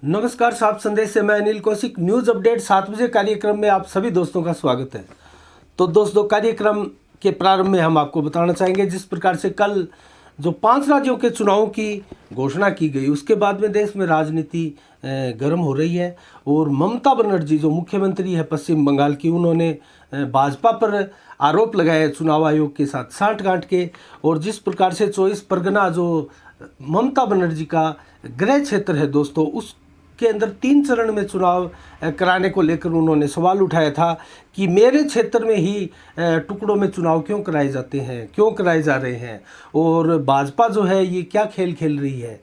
नमस्कार, साफ संदेश से मैं अनिल कौशिक। न्यूज़ अपडेट 7 बजे कार्यक्रम में आप सभी दोस्तों का स्वागत है। तो दोस्तों, कार्यक्रम के प्रारंभ में हम आपको बताना चाहेंगे जिस प्रकार से कल जो 5 राज्यों के चुनावों की घोषणा की गई, उसके बाद में देश में राजनीति गर्म हो रही है। और ममता बनर्जी जो मुख्यमंत्री है पश्चिम बंगाल की, उन्होंने भाजपा पर आरोप लगाए चुनाव आयोग के साथ साठगांठ के। और जिस प्रकार से 24 परगना जो ममता बनर्जी का गृह क्षेत्र है दोस्तों, उस के अंदर 3 चरण में चुनाव कराने को लेकर उन्होंने सवाल उठाया था कि मेरे क्षेत्र में ही टुकड़ों में चुनाव क्यों कराए जाते हैं, क्यों कराए जा रहे हैं, और भाजपा जो है ये क्या खेल खेल रही है।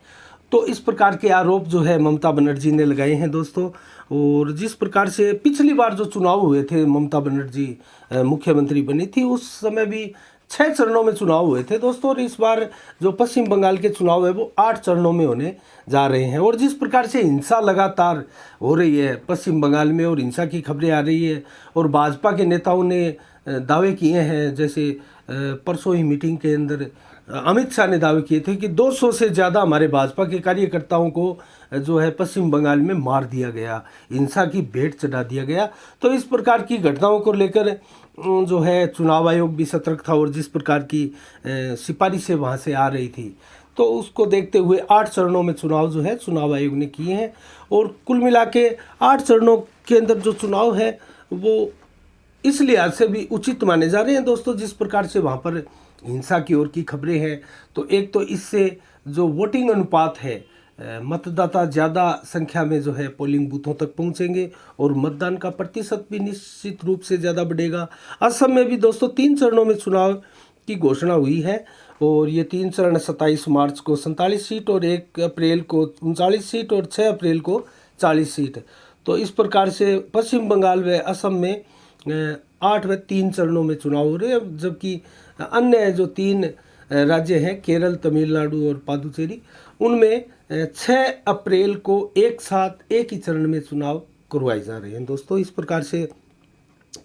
तो इस प्रकार के आरोप जो है ममता बनर्जी ने लगाए हैं दोस्तों। और जिस प्रकार से पिछली बार जो चुनाव हुए थे, ममता बनर्जी मुख्यमंत्री बनी थी, उस समय भी 6 चरणों में चुनाव हुए थे दोस्तों। और इस बार जो पश्चिम बंगाल के चुनाव है वो 8 चरणों में होने जा रहे हैं। और जिस प्रकार से हिंसा लगातार हो रही है पश्चिम बंगाल में, और हिंसा की खबरें आ रही है, और भाजपा के नेताओं ने दावे किए हैं, जैसे परसों ही मीटिंग के अंदर अमित शाह ने दावे किए थे कि 200 से ज़्यादा हमारे भाजपा के कार्यकर्ताओं को जो है पश्चिम बंगाल में मार दिया गया, हिंसा की भेंट चढ़ा दिया गया। तो इस प्रकार की घटनाओं को लेकर जो है चुनाव आयोग भी सतर्क था। और जिस प्रकार की सिफारिशें वहाँ से आ रही थी, तो उसको देखते हुए 8 चरणों में चुनाव जो है चुनाव आयोग ने किए हैं। और कुल मिला के 8 चरणों के अंदर जो चुनाव है वो इस लिहाज से भी उचित माने जा रहे हैं दोस्तों, जिस प्रकार से वहाँ पर हिंसा की ओर की खबरें हैं। तो एक तो इससे जो वोटिंग अनुपात है, मतदाता ज़्यादा संख्या में जो है पोलिंग बूथों तक पहुंचेंगे और मतदान का प्रतिशत भी निश्चित रूप से ज़्यादा बढ़ेगा। असम में भी दोस्तों 3 चरणों में चुनाव की घोषणा हुई है। और ये 3 चरण 27 मार्च को 47 सीट, और 1 अप्रैल को 39 सीट, और 6 अप्रैल को 40 सीट। तो इस प्रकार से पश्चिम बंगाल व असम में 8 व 3 चरणों में चुनाव हो रहे हैं। जबकि अन्य जो 3 राज्य हैं, केरल, तमिलनाडु और पुडुचेरी, उनमें 6 अप्रैल को एक साथ एक ही चरण में चुनाव करवाए जा रहे हैं दोस्तों। इस प्रकार से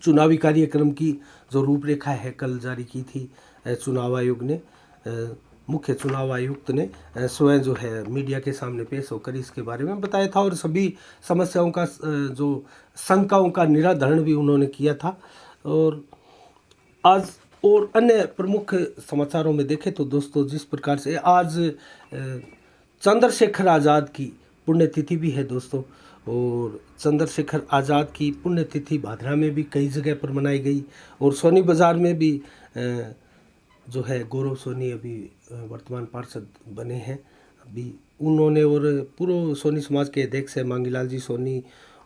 चुनावी कार्यक्रम की जो रूपरेखा है कल जारी की थी चुनाव आयोग ने। मुख्य चुनाव आयुक्त ने स्वयं जो है मीडिया के सामने पेश होकर इसके बारे में बताया था, और सभी समस्याओं का जो शंकाओं का निराकरण भी उन्होंने किया था। और आज और अन्य प्रमुख समाचारों में देखें तो दोस्तों, जिस प्रकार से आज चंद्रशेखर आज़ाद की पुण्यतिथि भी है दोस्तों। और चंद्रशेखर आज़ाद की पुण्यतिथि भादरा में भी कई जगह पर मनाई गई। और सोनी बाज़ार में भी जो है गौरव सोनी अभी वर्तमान पार्षद बने हैं अभी उन्होंने, और पूर्व सोनी समाज के अध्यक्ष है मांगीलाल जी सोनी,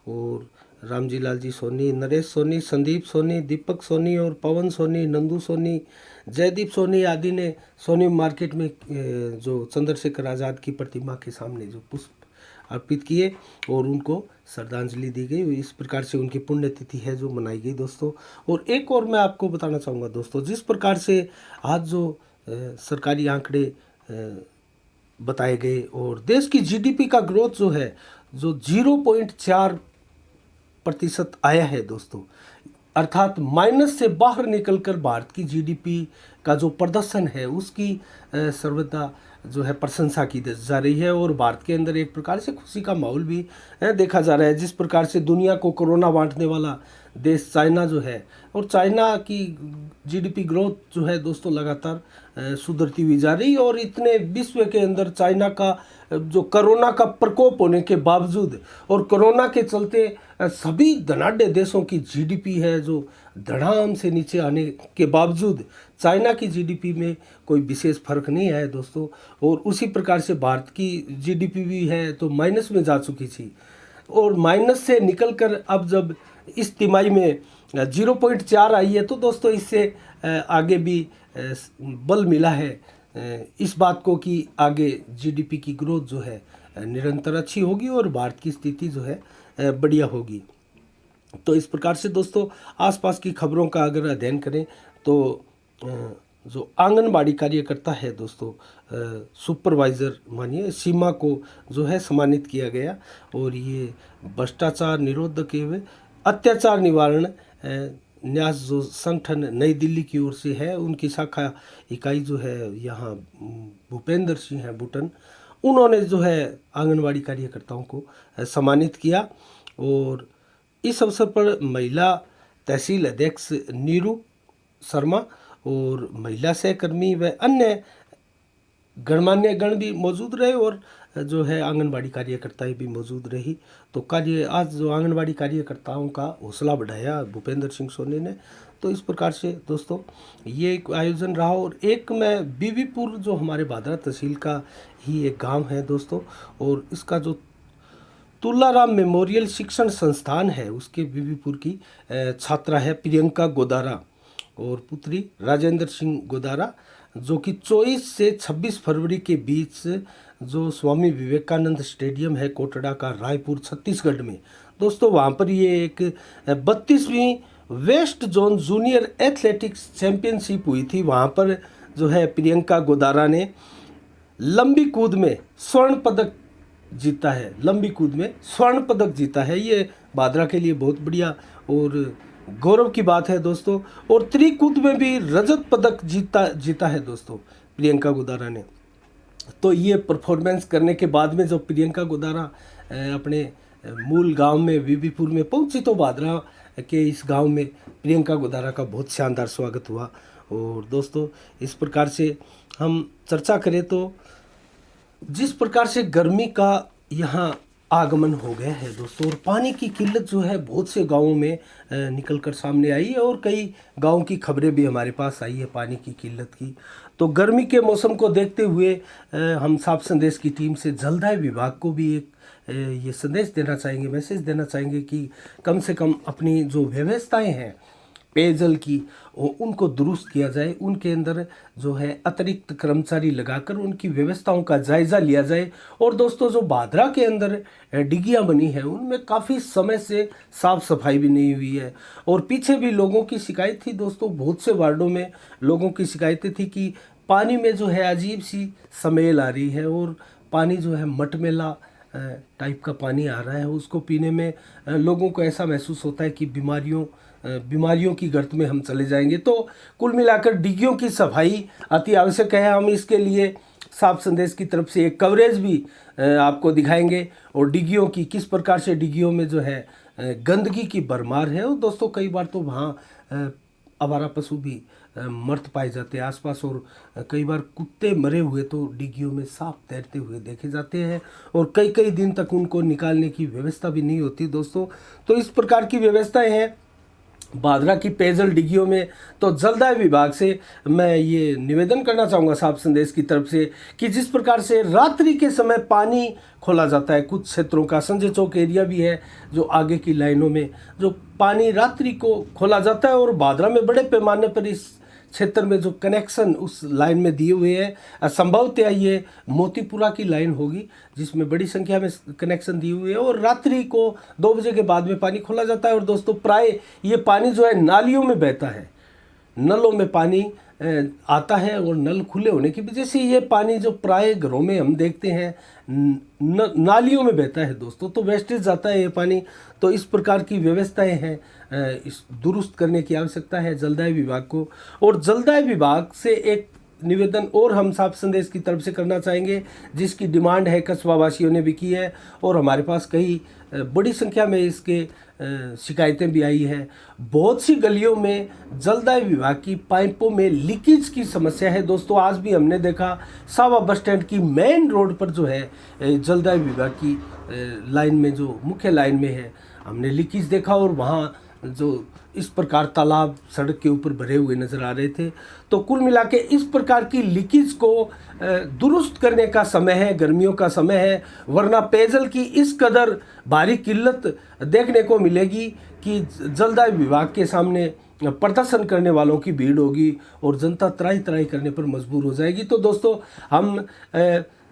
और रामजी लाल जी सोनी, नरेश सोनी, संदीप सोनी, दीपक सोनी, और पवन सोनी, नंदू सोनी, जयदीप सोनी आदि ने सोनी मार्केट में जो चंद्रशेखर आज़ाद की प्रतिमा के सामने जो पुष्प अर्पित किए और उनको श्रद्धांजलि दी गई। इस प्रकार से उनकी पुण्यतिथि है जो मनाई गई दोस्तों। और एक और मैं आपको बताना चाहूँगा दोस्तों, जिस प्रकार से आज जो सरकारी आंकड़े बताए गए, और देश की जीडीपी का ग्रोथ जो है जो 0.4% आया है दोस्तों, अर्थात माइनस से बाहर निकलकर भारत की जीडीपी का जो प्रदर्शन है उसकी सर्वदा जो है प्रशंसा की जा रही है। और भारत के अंदर एक प्रकार से खुशी का माहौल भी देखा जा रहा है। जिस प्रकार से दुनिया को कोरोना बांटने वाला देश चाइना जो है, और चाइना की जीडीपी ग्रोथ जो है दोस्तों लगातार सुधरती हुई जा रही है। और इतने विश्व के अंदर चाइना का जो कोरोना का प्रकोप होने के बावजूद, और कोरोना के चलते सभी धनाढ्य देशों की जीडीपी है जो धड़ाम से नीचे आने के बावजूद चाइना की जीडीपी में कोई विशेष फर्क नहीं आया दोस्तों। और उसी प्रकार से भारत की जीडीपी भी है तो माइनस में जा चुकी थी, और माइनस से निकलकर अब जब इस तिमाही में 0.4 आई है, तो दोस्तों इससे आगे भी बल मिला है इस बात को कि आगे जीडीपी की ग्रोथ जो है निरंतर अच्छी होगी और भारत की स्थिति जो है बढ़िया होगी। तो इस प्रकार से दोस्तों आसपास की खबरों का अगर अध्ययन करें तो जो आंगनबाड़ी कार्यकर्ता है दोस्तों, सुपरवाइज़र मानिए सीमा को जो है सम्मानित किया गया। और ये भ्रष्टाचार निरोधक एवं अत्याचार निवारण न्यास जो संगठन नई दिल्ली की ओर से है, उनकी शाखा इकाई जो है यहाँ भूपेंद्र सिंह है बुटन, उन्होंने जो है आंगनवाड़ी कार्यकर्ताओं को सम्मानित किया। और इस अवसर पर महिला तहसील अध्यक्ष नीरू शर्मा और महिला सहकर्मी व अन्य गणमान्य गण भी मौजूद रहे और जो है आंगनबाड़ी कार्यकर्ताएं भी मौजूद रही। तो आज जो आंगनबाड़ी कार्यकर्ताओं का हौसला बढ़ाया भूपेंद्र सिंह सोनी ने। तो इस प्रकार से दोस्तों ये एक आयोजन रहा। और एक मैं बीबीपुर जो हमारे भादरा तहसील का ही एक गांव है दोस्तों, और इसका जो तुलाराम मेमोरियल शिक्षण संस्थान है उसके बीबीपुर की छात्रा है प्रियंका गोदारा और पुत्री राजेंद्र सिंह गोदारा, जो कि 24 से 26 फरवरी के बीच जो स्वामी विवेकानंद स्टेडियम है कोटड़ा का रायपुर छत्तीसगढ़ में दोस्तों, वहाँ पर ये एक 32वीं west zone junior athletics championship हुई थी। वहाँ पर जो है प्रियंका गोदारा ने लंबी कूद में स्वर्ण पदक जीता है। लंबी कूद में स्वर्ण पदक जीता है, ये भादरा के लिए बहुत बढ़िया और गौरव की बात है दोस्तों। और त्रिकूद में भी रजत पदक जीता है दोस्तों प्रियंका गोदारा ने। तो ये परफॉर्मेंस करने के बाद में जब प्रियंका गोदारा अपने मूल गांव में बीबीपुर में पहुंची तो भादरा के इस गांव में प्रियंका गोदारा का बहुत शानदार स्वागत हुआ। और दोस्तों इस प्रकार से हम चर्चा करें तो जिस प्रकार से गर्मी का यहाँ आगमन हो गया है दोस्तों, और पानी की किल्लत जो है बहुत से गांवों में निकल कर सामने आई है और कई गांवों की खबरें भी हमारे पास आई है पानी की किल्लत की। तो गर्मी के मौसम को देखते हुए हम साफ संदेश की टीम से जलदाय विभाग को भी एक ये संदेश देना चाहेंगे, मैसेज देना चाहेंगे कि कम से कम अपनी जो व्यवस्थाएं हैं पेयजल की उनको दुरुस्त किया जाए। उनके अंदर जो है अतिरिक्त कर्मचारी लगाकर उनकी व्यवस्थाओं का जायज़ा लिया जाए। और दोस्तों जो भादरा के अंदर डिग्गियाँ बनी हैं उनमें काफ़ी समय से साफ़ सफाई भी नहीं हुई है। और पीछे भी लोगों की शिकायत थी दोस्तों, बहुत से वार्डों में लोगों की शिकायतें थी कि पानी में जो है अजीब सी स्मेल आ रही है और पानी जो है मटमैला टाइप का पानी आ रहा है। उसको पीने में लोगों को ऐसा महसूस होता है कि बीमारियों की गर्त में हम चले जाएंगे। तो कुल मिलाकर डिग्गियों की सफाई अति आवश्यक है। हम इसके लिए साफ संदेश की तरफ से एक कवरेज भी आपको दिखाएंगे और डिग्गियों की किस प्रकार से डिग्गियों में जो है गंदगी की भरमार है। और दोस्तों कई बार तो वहाँ आवारा पशु भी मर्त पाए जाते हैं आसपास, और कई बार कुत्ते मरे हुए तो डिग्गियों में सांप तैरते हुए देखे जाते हैं और कई कई दिन तक उनको निकालने की व्यवस्था भी नहीं होती दोस्तों। तो इस प्रकार की व्यवस्थाएं हैं भादरा की पेयजल डिग्गियों में। तो जलदाय विभाग से मैं ये निवेदन करना चाहूँगा साफ संदेश की तरफ से कि जिस प्रकार से रात्रि के समय पानी खोला जाता है कुछ क्षेत्रों का, संजय चौक एरिया भी है जो आगे की लाइनों में जो पानी रात्रि को खोला जाता है, और भादरा में बड़े पैमाने पर इस क्षेत्र में जो कनेक्शन उस लाइन में दिए हुए हैं संभवतः ये मोतीपुरा की लाइन होगी जिसमें बड़ी संख्या में कनेक्शन दिए हुए हैं। और रात्रि को 2 बजे के बाद में पानी खोला जाता है। और दोस्तों प्राय ये पानी जो है नालियों में बहता है, नलों में पानी आता है और नल खुले होने की वजह से ये पानी जो प्राय घरों में हम देखते हैं नालियों में बहता है दोस्तों, तो वेस्टेज जाता है ये पानी। तो इस प्रकार की व्यवस्थाएं हैं, इस दुरुस्त करने की आवश्यकता है जलदाय विभाग को। और जलदाय विभाग से एक निवेदन और हम साफ संदेश की तरफ से करना चाहेंगे जिसकी डिमांड है कस्बा वासियों ने भी की है और हमारे पास कई बड़ी संख्या में इसके शिकायतें भी आई है। बहुत सी गलियों में जलदाय विभाग की पाइपों में लीकेज की समस्या है दोस्तों। आज भी हमने देखा सावा बस स्टैंड की मेन रोड पर जो है जलदाय विभाग की लाइन में जो मुख्य लाइन में है हमने लीकेज देखा, और वहाँ जो इस प्रकार तालाब सड़क के ऊपर भरे हुए नज़र आ रहे थे। तो कुल मिला के इस प्रकार की लीकेज को दुरुस्त करने का समय है, गर्मियों का समय है, वरना पेयजल की इस कदर भारी किल्लत देखने को मिलेगी कि जलदाय विभाग के सामने प्रदर्शन करने वालों की भीड़ होगी और जनता त्राही त्राही करने पर मजबूर हो जाएगी। तो दोस्तों हम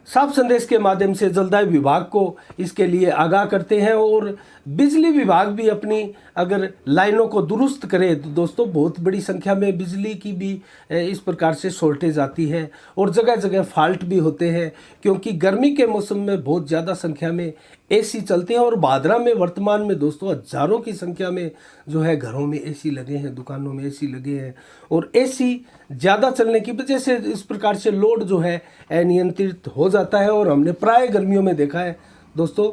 साफ संदेश के माध्यम से जलदाय विभाग को इसके लिए आगाह करते हैं, और बिजली विभाग भी अपनी अगर लाइनों को दुरुस्त करे तो दोस्तों बहुत बड़ी संख्या में बिजली की भी इस प्रकार से शॉर्टेज आती है और जगह जगह फॉल्ट भी होते हैं, क्योंकि गर्मी के मौसम में बहुत ज़्यादा संख्या में एसी चलते हैं। और भादरा में वर्तमान में दोस्तों हजारों की संख्या में जो है घरों में एसी लगे हैं, दुकानों में एसी लगे हैं। और एसी ज़्यादा चलने की वजह से इस प्रकार से लोड जो है अनियंत्रित हो जाता है। और हमने प्राय गर्मियों में देखा है दोस्तों,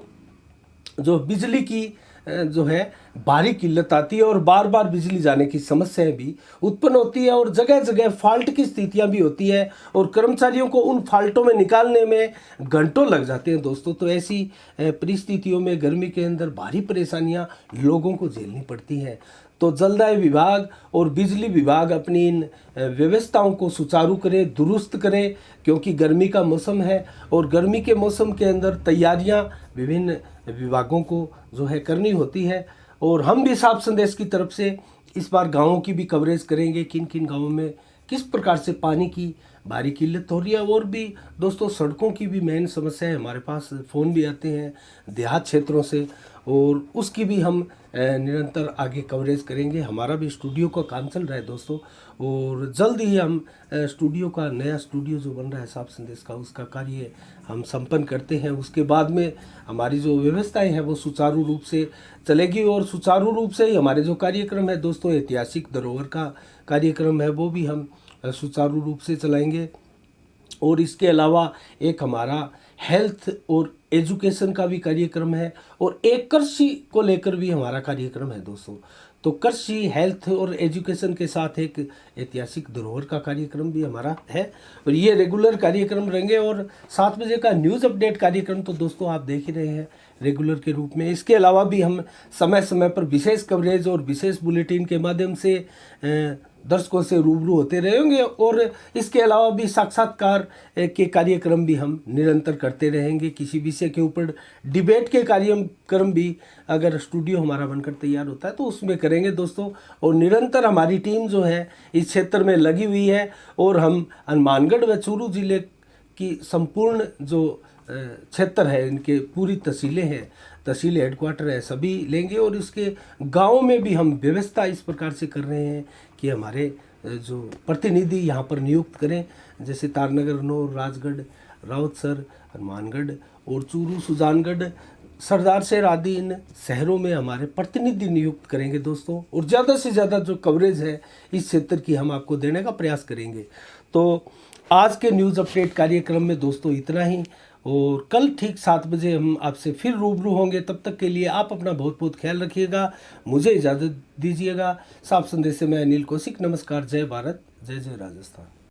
जो बिजली की जो है भारी किल्लत आती है और बार बार बिजली जाने की समस्याएं भी उत्पन्न होती है। और जगह जगह फॉल्ट की स्थितियां भी होती है और कर्मचारियों को उन फॉल्टों में निकालने में घंटों लग जाते हैं दोस्तों। तो ऐसी परिस्थितियों में गर्मी के अंदर भारी परेशानियां लोगों को झेलनी पड़ती हैं। तो जलदाय विभाग और बिजली विभाग अपनी इन व्यवस्थाओं को सुचारू करे, दुरुस्त करे, क्योंकि गर्मी का मौसम है और गर्मी के मौसम के अंदर तैयारियां विभिन्न विभागों को जो है करनी होती है। और हम भी साफ संदेश की तरफ से इस बार गाँवों की भी कवरेज करेंगे, किन किन गाँवों में किस प्रकार से पानी की भारी किल्लत हो रही है। और भी दोस्तों सड़कों की भी मेन समस्या है, हमारे पास फ़ोन भी आते हैं देहात क्षेत्रों से, और उसकी भी हम निरंतर आगे कवरेज करेंगे। हमारा भी स्टूडियो का काम चल रहा है दोस्तों, और जल्द ही हम स्टूडियो का नया स्टूडियो जो बन रहा है साफ संदेश का, उसका कार्य हम संपन्न करते हैं। उसके बाद में हमारी जो व्यवस्थाएं हैं वो सुचारू रूप से चलेगी। और सुचारू रूप से ही हमारे जो कार्यक्रम है दोस्तों, ऐतिहासिक धरोहर का कार्यक्रम है, वो भी हम सुचारू रूप से चलाएंगे। और इसके अलावा एक हमारा हेल्थ और एजुकेशन का भी कार्यक्रम है, और एक कृषि को लेकर भी हमारा कार्यक्रम है दोस्तों। तो कृषि, हेल्थ और एजुकेशन के साथ एक ऐतिहासिक धरोहर का कार्यक्रम भी हमारा है, और ये रेगुलर कार्यक्रम रहेंगे। और 7 बजे का न्यूज़ अपडेट कार्यक्रम तो दोस्तों आप देख ही रहे हैं रेगुलर के रूप में। इसके अलावा भी हम समय समय पर विशेष कवरेज और विशेष बुलेटिन के माध्यम से दर्शकों से रूबरू होते रहेंगे। और इसके अलावा भी साक्षात्कार के कार्यक्रम भी हम निरंतर करते रहेंगे। किसी विषय के ऊपर डिबेट के कार्यक्रम भी अगर स्टूडियो हमारा बनकर तैयार होता है तो उसमें करेंगे दोस्तों। और निरंतर हमारी टीम जो है इस क्षेत्र में लगी हुई है, और हम हनुमानगढ़ व चूरू जिले की संपूर्ण जो क्षेत्र है, इनके पूरी तहसीलें हैं, तहसील हेडक्वार्टर है, सभी लेंगे। और इसके गाँव में भी हम व्यवस्था इस प्रकार से कर रहे हैं कि हमारे जो प्रतिनिधि यहाँ पर नियुक्त करें, जैसे तारनगर, नौर, राजगढ़, राउतसर, हनुमानगढ़ और चूरू, सुजानगढ़, सरदार शहर आदि इन शहरों में हमारे प्रतिनिधि नियुक्त करेंगे दोस्तों। और ज़्यादा से ज़्यादा जो कवरेज है इस क्षेत्र की हम आपको देने का प्रयास करेंगे। तो आज के न्यूज़ अपडेट कार्यक्रम में दोस्तों इतना ही, और कल ठीक 7 बजे हम आपसे फिर रूबरू होंगे। तब तक के लिए आप अपना बहुत बहुत ख्याल रखिएगा, मुझे इजाज़त दीजिएगा। साफ संदेश से मैं अनिल कौशिक, नमस्कार, जय भारत, जय जय राजस्थान।